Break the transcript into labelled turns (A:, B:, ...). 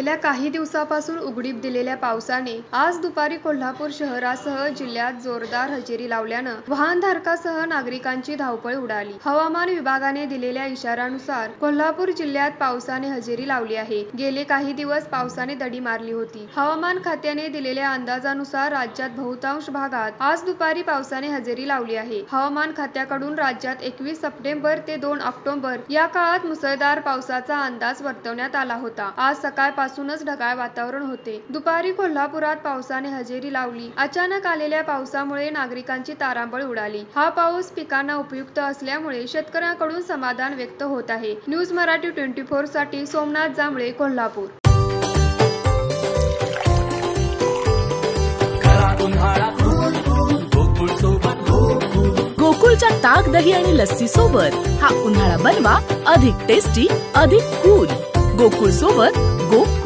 A: गेल्या काही दिवसापासून उघडीप दिलेल्या पावसाने आज दुपारी कोल्हापूर शहरासह जिल्ह्यात जोरदार हजेरी लावल्यानं वाहनधारकांसह नागरिकांची धावपळ उडाली। हवामान विभागाने दिलेल्या इशाऱ्यानुसार कोल्हापूर जिल्ह्यात पावसाने हजेरी लावली आहे। गेले काही दिवस पावसाने दडी मारली होती। हवामान खात्याने दिलेल्या अंदाजानुसार राज्यात बहुतांश भागात आज दुपारी पावसाने हजेरी लावली आहे। हवामान खात्याकडून राज्यात 21 सप्टेंबर ते 2 ऑक्टोबर या काळात मुसळधार पावसाचा अंदाज वर्तवण्यात आला होता। आज सकाळपासूनच ढगाळ वातावरण होते। दुपारी कोल्हापुरात पावसाने हजेरी लावली। अचानक आलेल्या पावसामुळे नागरिकांची तारांबळ उडाली। हा पाऊस पिकांना उपयुक्त असल्यामुळे शेतकऱ्यांकडून समाधान व्यक्त होत आहे। न्यूज मराठी 24 साठी सोमनाथ जांभळे, कोल्हापूर।
B: गोकुळच्या ताक, दही आणि लस्सी सोबत हा उन्हाळा बनवा अधिक टेस्टी, अधिक कूल। गोकुळ सोबत गोकुळ।